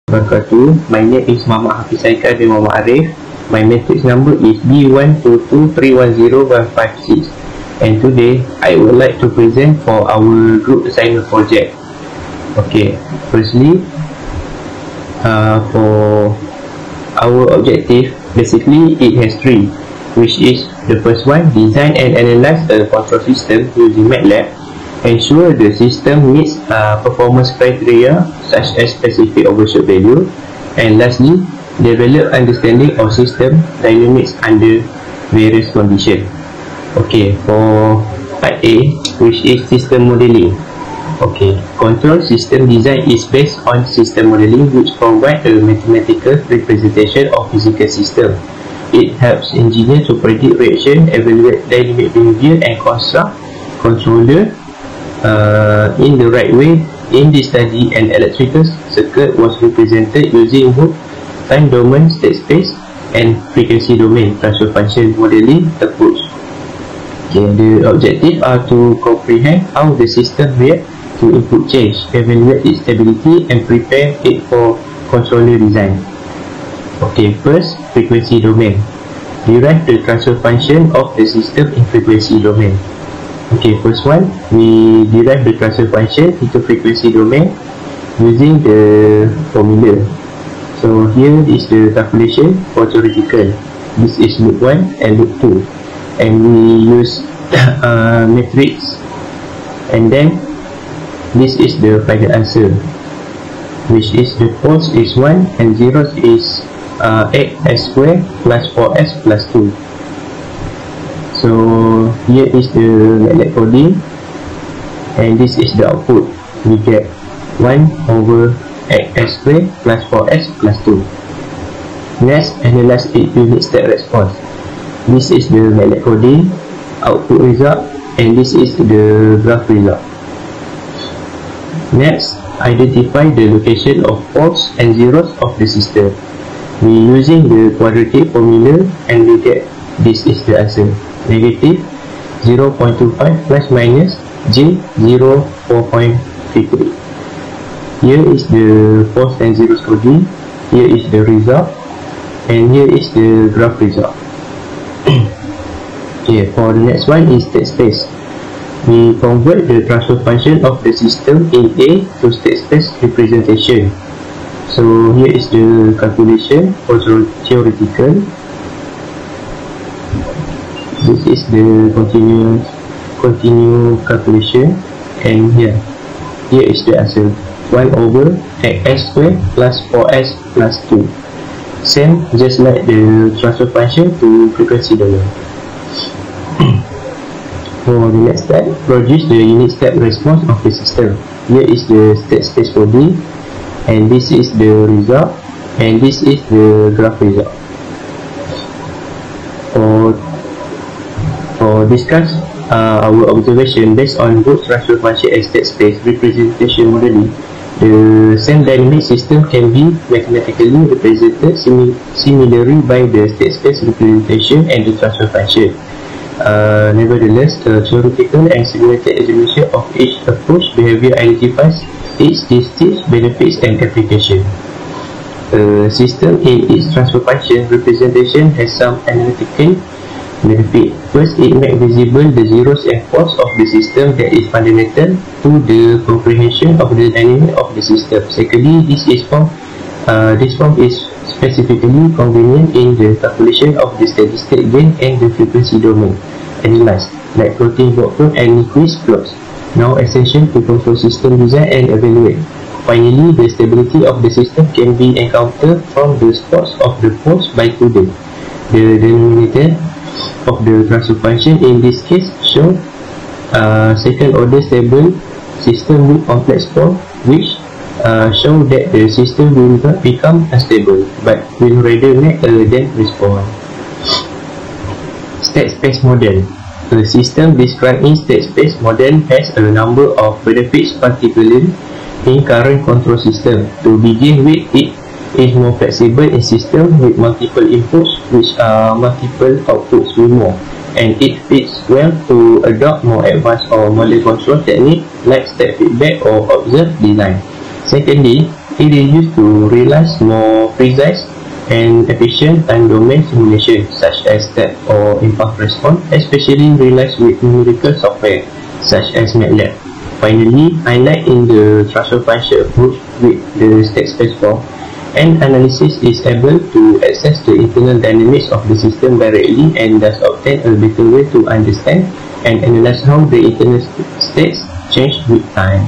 My name is Muhammad Hafiz Saikar bin Muhammad Arif. My matrix number is B1223105156, and today I would like to present for our group assignment project. Okay, firstly, for our objective, basically it has three, which is the first one, design and analyze a control system using MATLAB. Ensure the system meets performance criteria such as specific overshoot value, and lastly, develop understanding of system dynamics under various conditions. Okay, for part A, which is system modeling. Okay, control system design is based on system modeling, which provide a mathematical representation of physical system. It helps engineers to predict reaction, evaluate dynamic behavior, and construct controller in the right way. In this study, an electrical circuit was represented using both time domain, state space, and frequency domain transfer function modeling approach. Okay, the objectives are to comprehend how the system reacts to input change, evaluate its stability, and prepare it for controller design. Okay, first, frequency domain. Derive the transfer function of the system in frequency domain. Okay, first one, we derive the transfer function into frequency domain using the formula. So here is the calculation for theoretical. This is loop 1 and loop 2, and we use matrix, and then this is the final answer, which is the false is 1 and zeros is 8s squared plus 4s plus 2. So here is the MATLAB coding, and this is the output. We get 1 over 8s squared plus 4s plus 2. Next, analyze 8 unit step response. This is the MATLAB coding, output result, and this is the graph result. Next, identify the location of false and zeros of the system. We using the quadratic formula, and we get this is the answer. Negative 0.25 plus minus J 0.4.33. Here is the false and zeros coding, here is the result, and here is the graph result. Okay, for the next one is state space. We convert the transfer function of the system in A to state space representation. So here is the calculation for theoretical. This is the continue calculation, and here is the answer, 1 over 8s squared plus 4s plus 2. Same just like the transfer function to frequency domain. For the next step, produce the unit step response of the system. Here is the state space coding, and this is the result, and this is the graph result. For discuss our observation based on both transfer function and state space representation modeling, the same dynamic system can be mathematically represented similarly by the state space representation and the transfer function. Nevertheless, the theoretical and simulated examination of each approach behavior identifies its distinct benefits and application. The system in its transfer function representation has some analytical benefit. First, it makes visible the zeros and false of the system that is fundamental to the comprehension of the dynamic of the system. Secondly, this form is specifically convenient in the calculation of the steady state gain and the frequency domain analyzed, like plotting block flow and Nyquist plots. Now essential to control system design and evaluate. Finally, the stability of the system can be encountered from the spots of the force by student. The denominator of the transfer function in this case show second order stable system with complex form, which show that the system will not become unstable but will rather make a damped response. State space model. The system described in state space model has a number of benefits, particularly in current control system. To begin with, it is more flexible in system with multiple inputs, which are multiple outputs with more, and it fits well to adopt more advanced or model control technique like step feedback or observed design. Secondly, It is used to realize more precise and efficient time domain simulation such as step or impulse response, especially realized with numerical software such as MATLAB. Finally, unlike in the transfer function approach with the state space form, an analysis is able to access the internal dynamics of the system directly and thus obtain a better way to understand and analyze how the internal states change with time.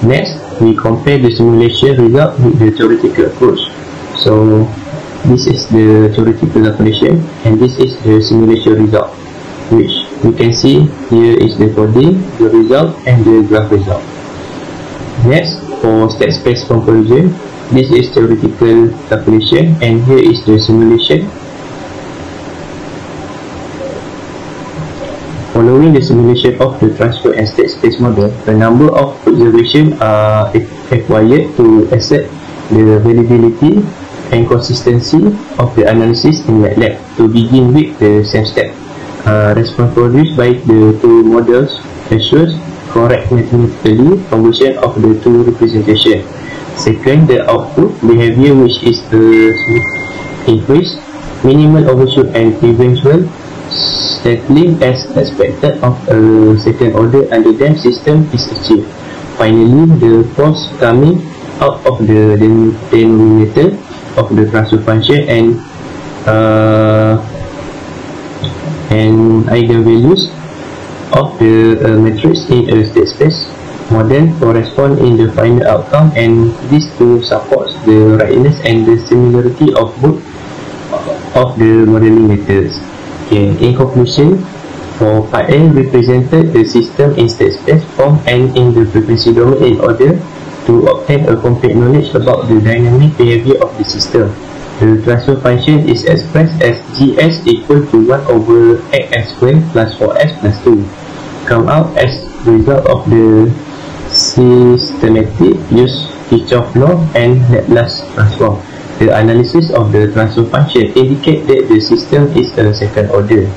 Next, we compare the simulation result with the theoretical approach. So, this is the theoretical calculation and this is the simulation result, which we can see here is the coding, the result and the graph result. Next, for state space comparison, this is theoretical calculation and here is the simulation. Following the simulation of the transfer and state space model, a number of observations are required to assess the validity and consistency of the analysis in MATLAB. To begin with, the same step. Response produced by the two models ensures correct mathematically conversion of the two representations. Second, the output behavior, which is the increase, minimal overshoot and eventual settling as expected of a second order underdamped system is achieved. Finally, the force coming out of the denominator of the transfer function and eigenvalues of the matrix in a state space model correspond in the final outcome, and this to supports the rightness and the similarity of both of the modeling methods. Okay, in conclusion, for part A represented the system in state space form and in the frequency domain in order to obtain a complete knowledge about the dynamic behavior of the system. The transfer function is expressed as Gs equal to 1 over x squared plus 4s plus 2. Come out as result of the systematic use Kirchhoff law and Laplace transform. The analysis of the transfer function indicate that the system is a second order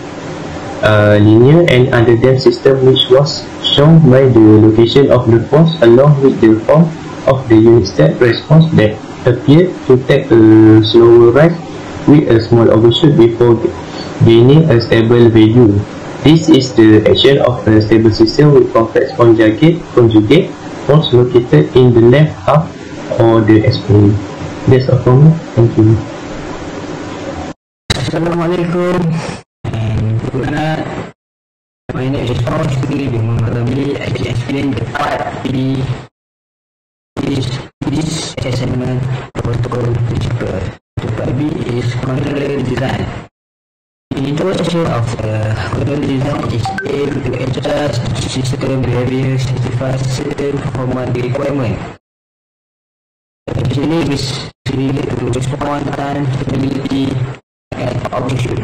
linear and underdamped system, which was shown by the location of the force along with the form of the unit step response that appeared to take a slower rise with a small overshoot before gaining a stable value. This is the action of a stable system with complex conjugate force located in the left half or the exponent. That's all from me. Thank you. Assalamualaikum. My name is Paul. Today we will explain the part B. This assessment protocol principle. The part B is controller design. The introduction of the controller design is aimed to adjust system behavior, satisfy certain performance requirement. Especially with related to response time, stability, and overshoot.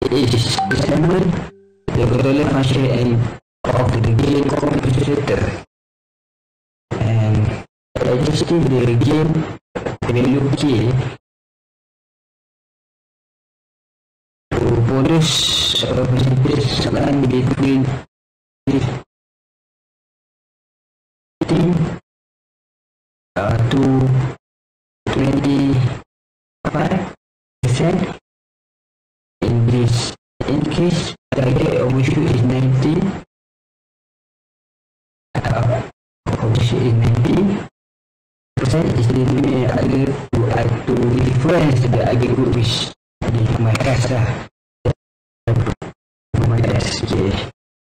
It is examined the controller function and of the gain compensator and adjusting the gain value K to produce a percentage line between 15 to 25%. In case target overshoot is 19, overshoot is 19%, is the limit to reference the other group which is my S my S. Okay.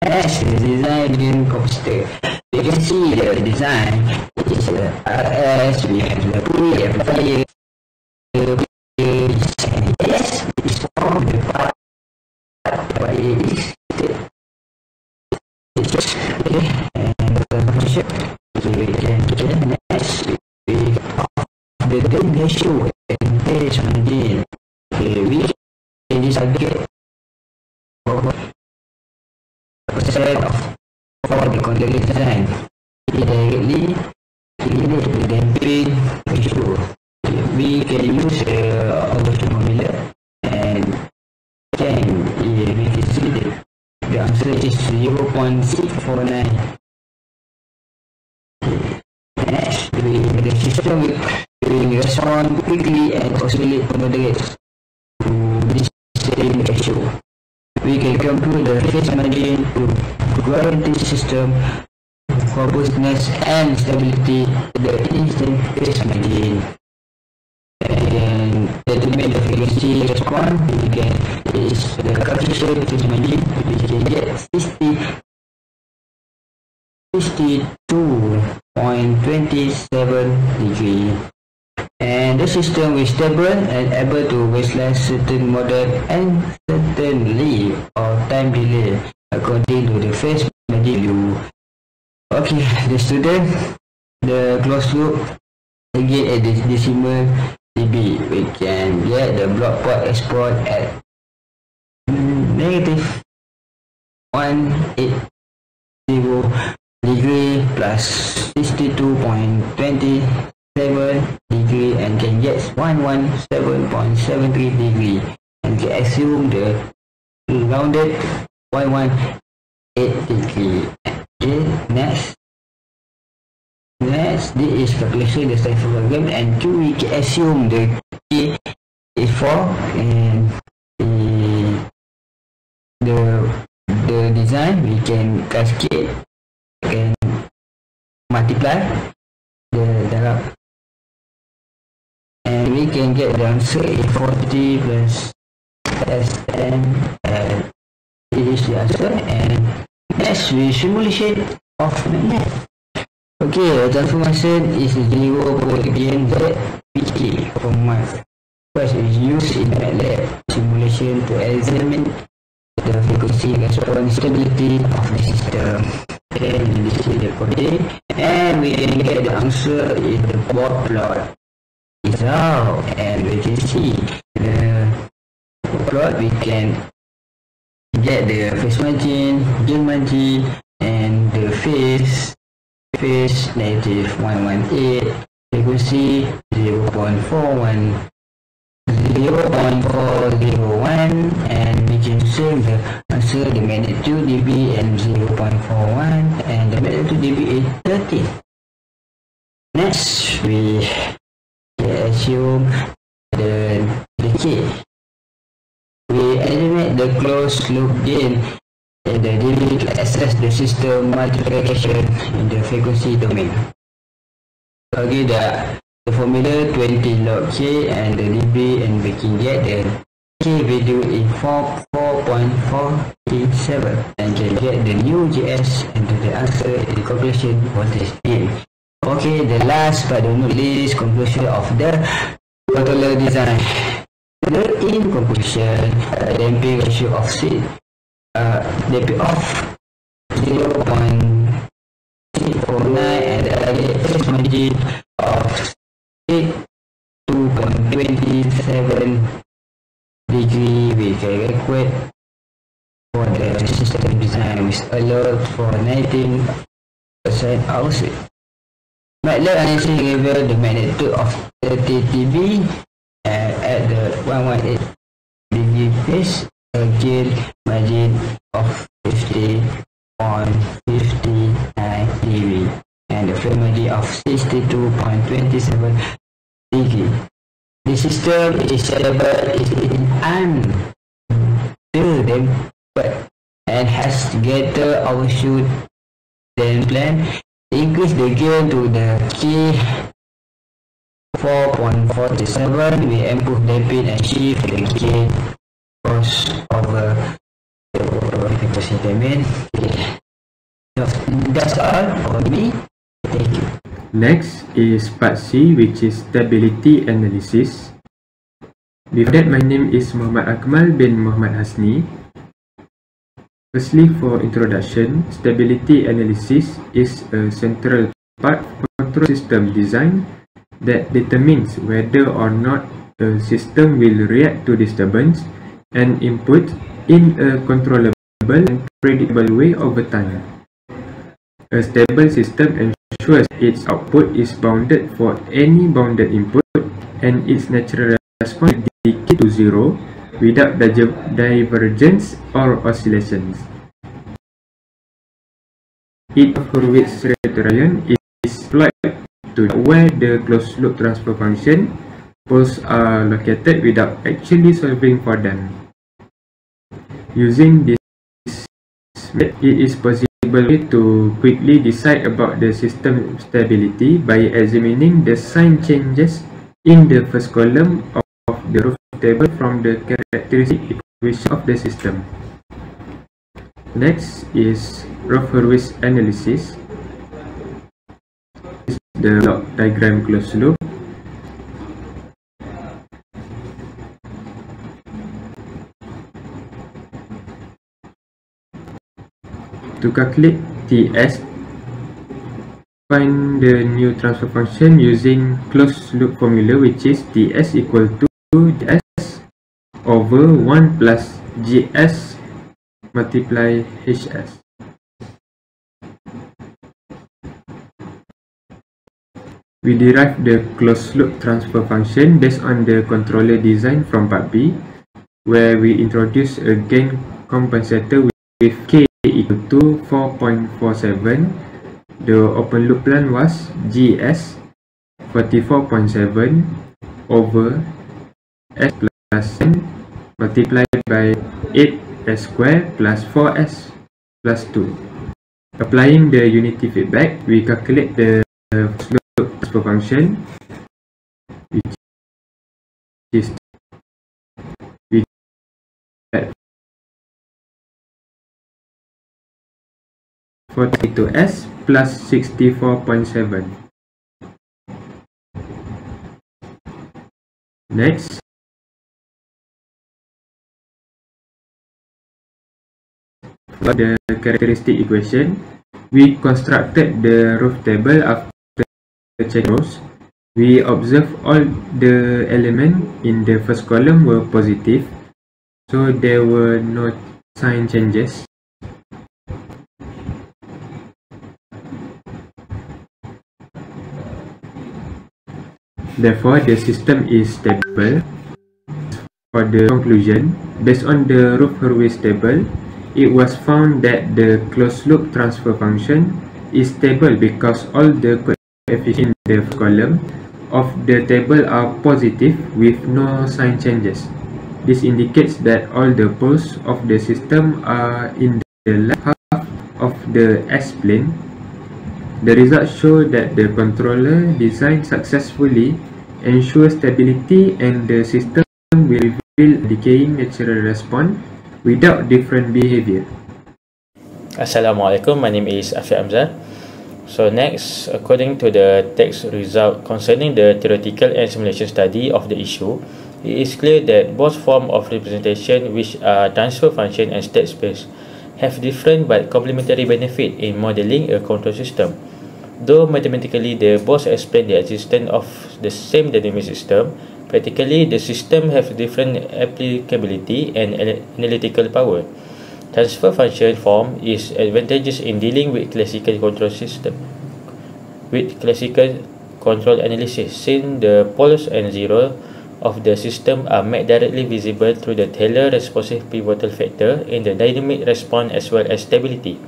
S is the design gain compensator. You can see the design is RS, we have the pulley amplifier, and S is from the part by this and the function. So we can next the gain ratio and base on gain. We can target percent of for the controller design. Directly eliminate the damping ratio. We can use overshoot formula and can we can see the answer is 0.649. Next, we system will respond quickly and oscillate moderate to this same ratio. We can compute the phase margin to guarantee system robustness and stability at the instant phase margin. And determine the frequency response, we can is the calculation phase margin, we can get 62.27 degree. And the system is stable and able to withstand certain model and certainly or time delay according to the phase margin value. Okay, the student, the closed loop again at the decimal dB. We can get the block point export at negative 180 degree plus 62.27 degree and can get 117.73 degree and can assume the rounded 118 degree. Okay, next this is calculation the Stanford program, and we can assume the K is 4 and the design we can cascade and multiply the darab, and we can get the answer is 40 plus S10 and it is the answer. And next we simulation of magnet. Okay, the transformation is 0 again ZPK from math. First is used in MATLAB simulation to examine the frequency response stability of the system. Okay, this is the coding, and we can get the answer in the board plot result, and we can see the plot. We can get the phase margin, gain margin, and the phase negative 118, frequency 0.401, and we can see the answer, the magnitude dB and 0.41, and the magnitude dB is 30. Next we assume the K. We estimate the closed loop gain and the dB to assess the system multiplication in the frequency domain. Okay, the formula 20 log K and the dB, and we can get the K value in 4.487 and can get the new GS and the answer in the calculation voltage gain. Okay, the last but not least, conclusion of the controller design. In conclusion, damping ratio of seed damping of 0.649 and the phase margin of 2.27 degree. We can calculate for the system design which allowed for 19% output. MATLAB analysis revealed the magnitude of 30 dB at the 118 degree phase, a gain margin of 50.59 dB and the phase margin of 62.27 degree. The system is stable underdamped and has greater overshoot than planned. Increase the gain to the key 4.47. We improve damping and shift the gain cross over the frequency domain. That's all for me. Thank you. Next is part C, which is stability analysis. Before that, my name is Muhammad Akmal bin Muhammad Hasni. Firstly, for introduction, stability analysis is a central part of control system design that determines whether or not a system will react to disturbance and input in a controllable and predictable way over time. A stable system ensures its output is bounded for any bounded input and its natural response decay to zero without divergence or oscillations. It Horowitz criterion is employed to where the closed loop transfer function poles are located without actually solving for them. Using this method, it is possible to quickly decide about the system stability by examining the sign changes in the first column of the roof table from the characteristic equation of the system. Next is Routh-Hurwitz analysis. This is the block diagram closed loop. To calculate TS, find the new transfer function using closed loop formula, which is TS equal to GS over 1 plus GS multiply HS. We derive the closed loop transfer function based on the controller design from part B, where we introduce a gain compensator with K equal to 4.47. The open loop plan was GS 44.7 over S plus N multiplied by 8S squared plus 4S plus 2. Applying the unity feedback, we calculate the closed loop transfer function, which is we get 42S plus 64.7. Next, for the characteristic equation, we constructed the roof table after checking rows. We observe all the elements in the first column were positive, so there were no sign changes. Therefore, the system is stable. For the conclusion, based on the Routh-Hurwitz table, it was found that the closed loop transfer function is stable because all the coefficients in the column of the table are positive with no sign changes. This indicates that all the poles of the system are in the left half of the S-plane. The results show that the controller design successfully ensures stability and the system will reveal a decaying natural response without different behavior. Assalamualaikum, my name is Afiq Hamzah. So next, according to the text result concerning the theoretical and simulation study of the issue, it is clear that both forms of representation, which are transfer function and state space, have different but complementary benefit in modeling a control system. Though mathematically they both explain the existence of the same dynamic system, practically the system have different applicability and analytical power. Transfer function form is advantageous in dealing with classical control system, with classical control analysis, since the poles and zero of the system are made directly visible through the Taylor responsive pivotal factor in the dynamic response as well as stability.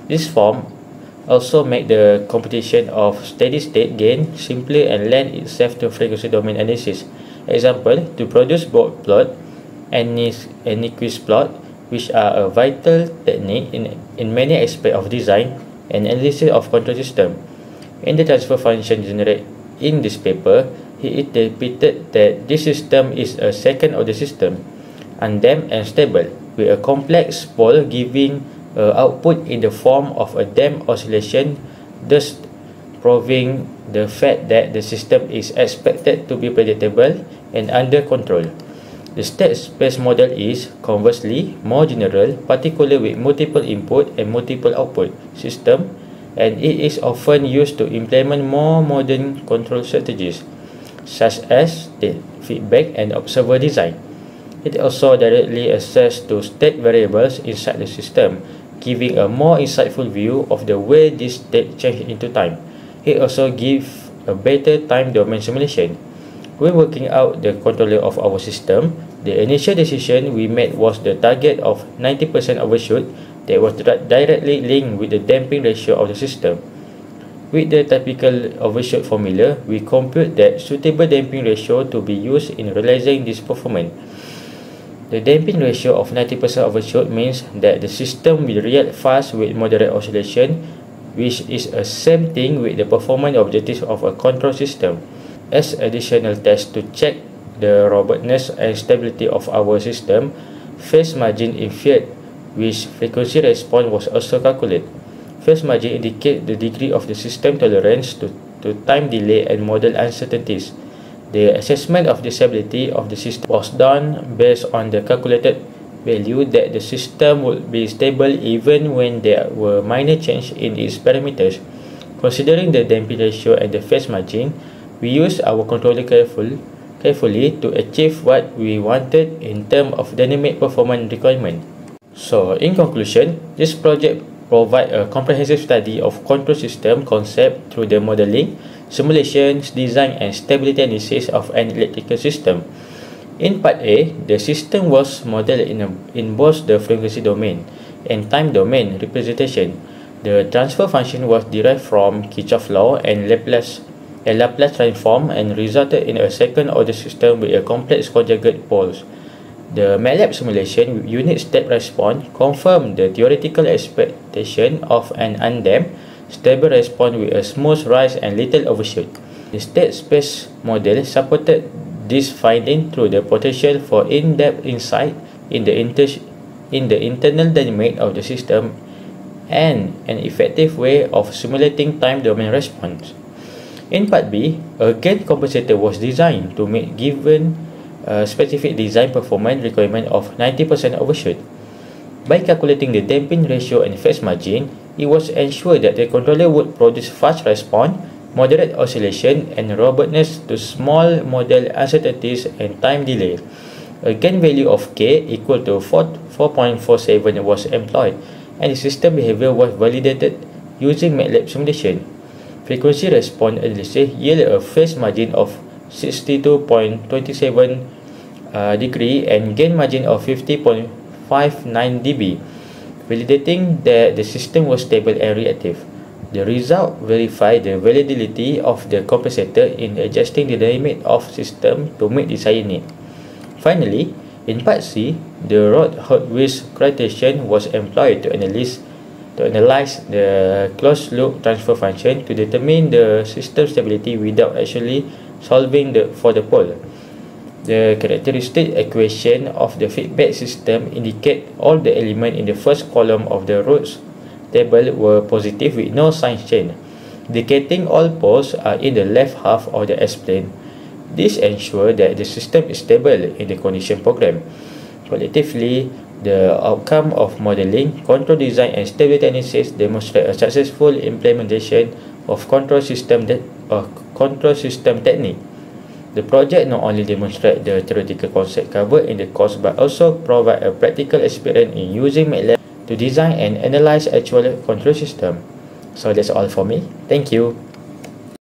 This form also make the computation of steady-state gain simpler and lend itself to frequency domain analysis. Example, to produce Bode plot and Nyquist plot, which are a vital technique in many aspects of design and analysis of control system. In the transfer function generated in this paper, he interpreted that this system is a second-order system, undamped and stable, with a complex pole giving output in the form of a damped oscillation, thus proving the fact that the system is expected to be predictable and under control. The state space model is, conversely, more general, particularly with multiple input and multiple output system, and it is often used to implement more modern control strategies, such as state feedback and observer design. It also directly accesses to state variables inside the system, giving a more insightful view of the way this state changes into time. It also gives a better time domain simulation. When working out the controller of our system, the initial decision we made was the target of 90% overshoot that was directly linked with the damping ratio of the system. With the typical overshoot formula, we compute that suitable damping ratio to be used in realizing this performance. The damping ratio of 90% overshoot means that the system will react fast with moderate oscillation, which is a same thing with the performance objectives of a control system. As additional test to check the robustness and stability of our system, phase margin in field with frequency response was also calculated. Phase margin indicates the degree of the system tolerance to time delay and model uncertainties. The assessment of the stability of the system was done based on the calculated value that the system would be stable even when there were minor changes in its parameters. Considering the damping ratio and the phase margin, we used our controller carefully to achieve what we wanted in terms of dynamic performance requirement. So, in conclusion, this project provides a comprehensive study of control system concept through the modeling, simulations, design and stability analysis of an electrical system. In Part A, the system was modeled in both the frequency domain and time domain representation. The transfer function was derived from Kirchhoff's law and Laplace transform and resulted in a second-order system with a complex conjugate poles. The MATLAB simulation unit step response confirmed the theoretical expectation of an undamped, stable response with a smooth rise and little overshoot. The state space model supported this finding through the potential for in-depth insight in the internal dynamic of the system and an effective way of simulating time domain response. In Part B, a gain compensator was designed to meet given specific design performance requirement of 90% overshoot. By calculating the damping ratio and phase margin, it was ensured that the controller would produce fast response, moderate oscillation, and robustness to small model uncertainties and time delay. A gain value of K equal to 4.47 was employed, and the system behavior was validated using MATLAB simulation. Frequency response analysis yielded a phase margin of 62.27 degree and gain margin of 50.59 dB, validating that the system was stable and reactive. The result verified the validity of the compensator in adjusting the dynamic of system to meet desired need. Finally, in Part C, the Rod-Hurwitz criterion was employed to analyze the closed-loop transfer function to determine the system stability without actually solving for the pole. The characteristic equation of the feedback system indicate all the elements in the first column of the Rhodes table were positive with no sign change, indicating all poles are in the left half of the S-plane. This ensures that the system is stable in the condition program. Collectively, the outcome of modeling, control design and stability analysis demonstrate a successful implementation of control system technique. The project not only demonstrates the theoretical concept covered in the course but also provide a practical experience in using MATLAB to design and analyze actual control system. So that's all for me. Thank you.